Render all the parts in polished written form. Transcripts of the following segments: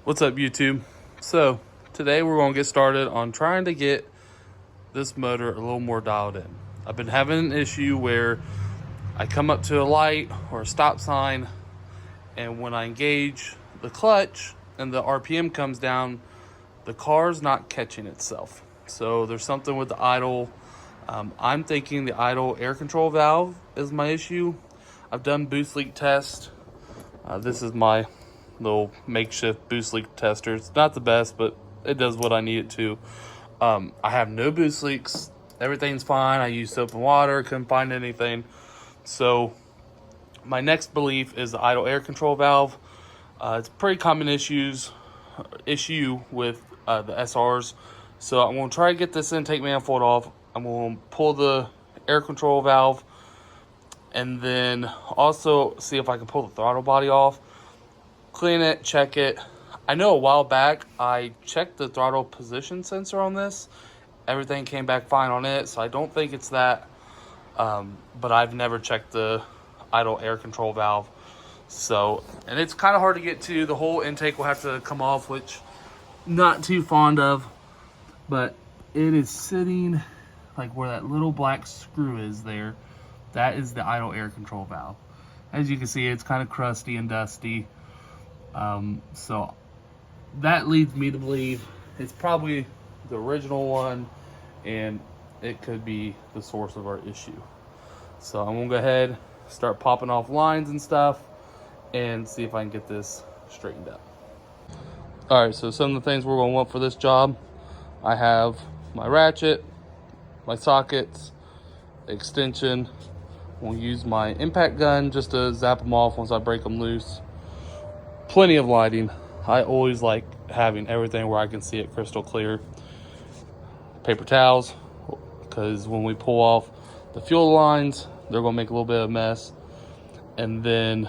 What's up, YouTube? So today we're going to get started on trying to get this motor a little more dialed in. I've been having an issue where I come up to a light or a stop sign, and when I engage the clutch and the RPM comes down, the car's not catching itself. So there's something with the idle. I'm thinking the idle air control valve is my issue. I've done boost leak tests. This is my little makeshift boost leak tester. It's not the best, but it does what I need it to. I have no boost leaks. Everything's fine. I used soap and water, couldn't find anything. So my next belief is the idle air control valve. It's a pretty common issue with the SRs. So I'm going to try to get this intake manifold off. I'm going to pull the air control valve and then also see if I can pull the throttle body off. Clean it, check it. I know a while back I checked the throttle position sensor on this. Everything came back fine on it, so I don't think it's that. But I've never checked the idle air control valve. So, and it's kind of hard to get to. The whole intake will have to come off, which not too fond of. But it is sitting like where that little black screw is there. That is the idle air control valve. As you can see, it's kind of crusty and dusty. So that leads me to believe it's probably the original one, and it could be the source of our issue. So I'm gonna go ahead, start popping off lines and stuff, and see if I can get this straightened out. All right, so some of the things we're gonna want for this job, I have my ratchet, my sockets, extension. I'm gonna use my impact gun just to zap them off once I break them loose. Plenty of lighting. I always like having everything where I can see it crystal clear. Paper towels, because when we pull off the fuel lines, they're going to make a little bit of a mess. And then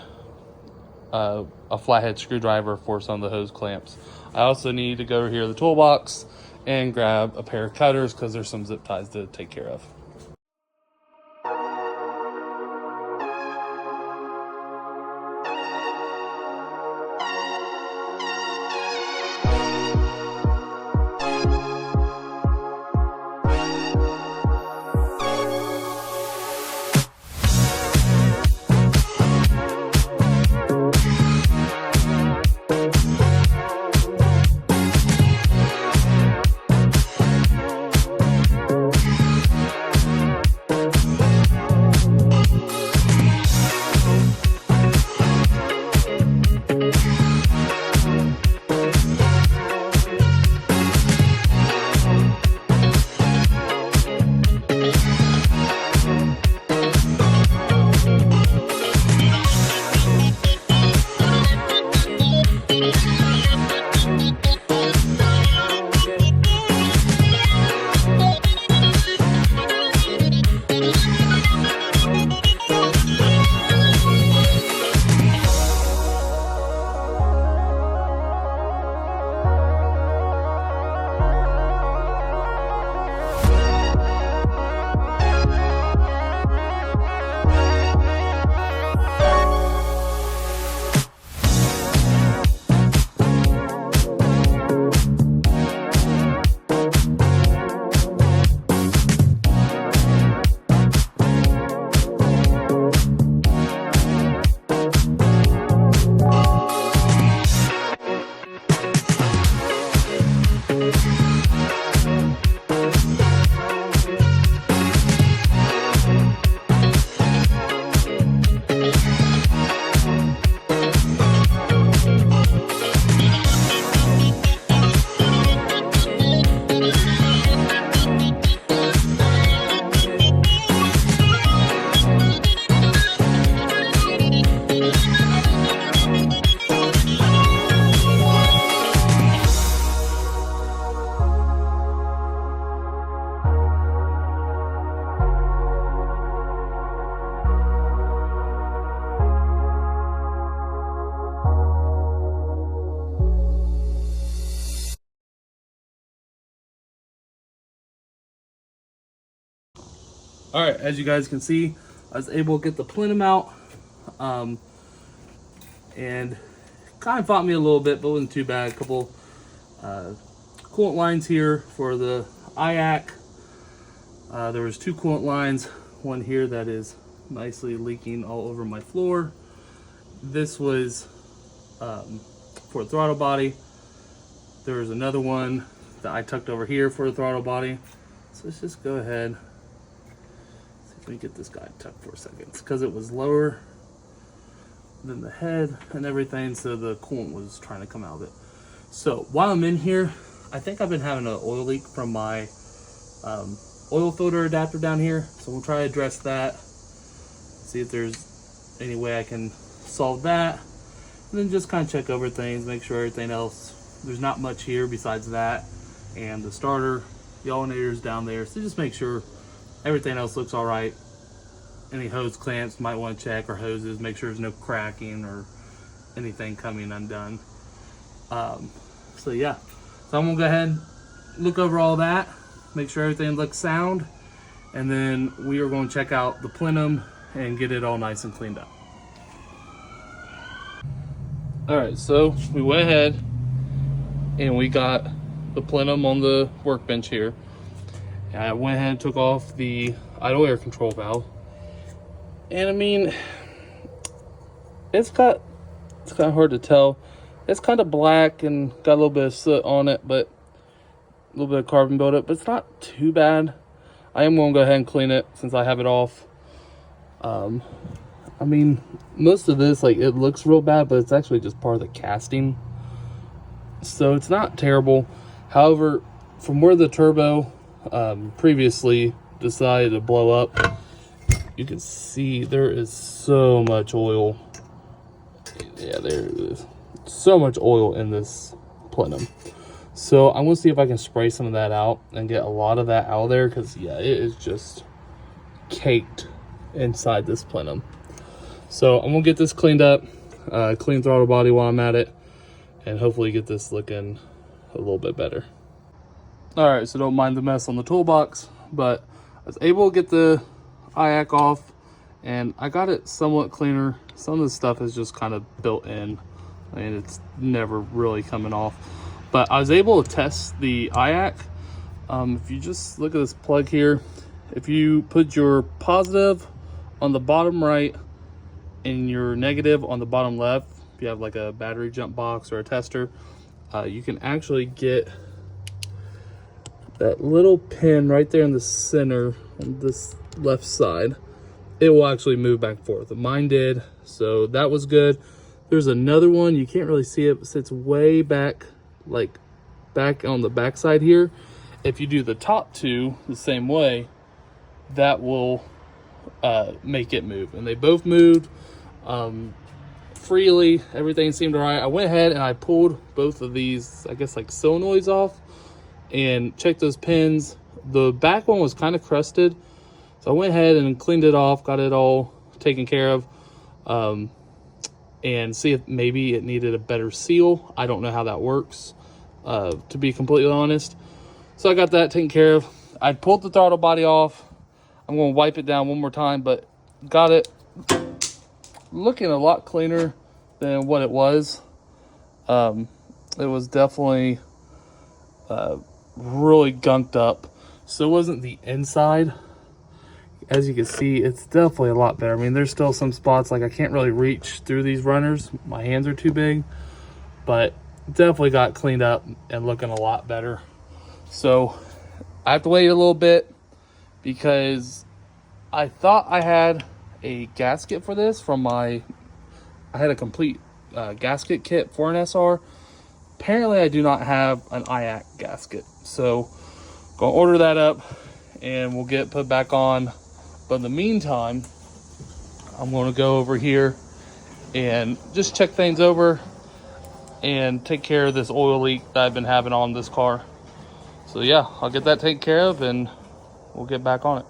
a flathead screwdriver for some of the hose clamps. I also need to go over here to the toolbox and grab a pair of cutters because there's some zip ties to take care of. All right, as you guys can see, I was able to get the plenum out and kind of fought me a little bit, but wasn't too bad. A couple coolant lines here for the IAC. There was 2 coolant lines, one here that is nicely leaking all over my floor. This was for the throttle body. There was another one that I tucked over here for the throttle body. So let's just go ahead, see if we can get this guy tucked for a second. It's because it was lower than the head and everything, so the coolant was trying to come out of it. So while I'm in here, I think I've been having an oil leak from my oil filter adapter down here. So we'll try to address that, see if there's any way I can solve that, and then just kind of check over things, make sure everything else, there's not much here besides that and the starter, the alternator's down there. So just make sure everything else looks all right. Any hose clamps might want to check, or hoses, make sure there's no cracking or anything coming undone. So yeah, so I'm gonna go ahead and look over all that, make sure everything looks sound, and then we are going to check out the plenum and get it all nice and cleaned up. All right, so we went ahead and we got the plenum on the workbench here. And I went ahead and took off the idle air control valve. And I mean, it's kind of hard to tell. It's kind of black and got a little bit of soot on it, but a little bit of carbon buildup, but it's not too bad. I am going to go ahead and clean it since I have it off. I mean, most of this, like, it looks real bad, but it's actually just part of the casting. So it's not terrible. However, from where the turbo previously decided to blow up, you can see there is so much oil. Yeah, there it is. So much oil in this plenum. So I'm gonna see if I can spray some of that out and get a lot of that out of there, because yeah, it is just caked inside this plenum. So I'm gonna get this cleaned up, clean throttle body while I'm at it, and hopefully get this looking a little bit better. All right, so don't mind the mess on the toolbox, but I was able to get the IAC off, and I got it somewhat cleaner. Some of the stuff is just kind of built in, and it's never really coming off. But I was able to test the IAC. If you just look at this plug here, if you put your positive on the bottom right and your negative on the bottom left, if you have like a battery jump box or a tester, you can actually get that little pin right there in the center on this left side. It will actually move back and forth. Mine did, so that was good. There's another one, you can't really see it, but it sits way back, like back on the back side here. If you do the top two the same way, that will make it move. And they both moved freely. Everything seemed all right. I went ahead and I pulled both of these, I guess, like solenoids off and checked those pins. The back one was kind of crusted, so I went ahead and cleaned it off, got it all taken care of, and see if maybe it needed a better seal. I don't know how that works, to be completely honest. So I got that taken care of. I pulled the throttle body off. I'm going to wipe it down one more time, but got it looking a lot cleaner than what it was. It was definitely really gunked up. So it wasn't the inside. As you can see, it's definitely a lot better. I mean, there's still some spots like I can't really reach through these runners. My hands are too big, but definitely got cleaned up and looking a lot better. So I have to wait a little bit because I thought I had a gasket for this from I had a complete gasket kit for an SR. Apparently I do not have an IAC gasket, so gonna order that up and we'll get put back on. But in the meantime, I'm gonna go over here and just check things over and take care of this oil leak that I've been having on this car. So yeah, I'll get that taken care of and we'll get back on it.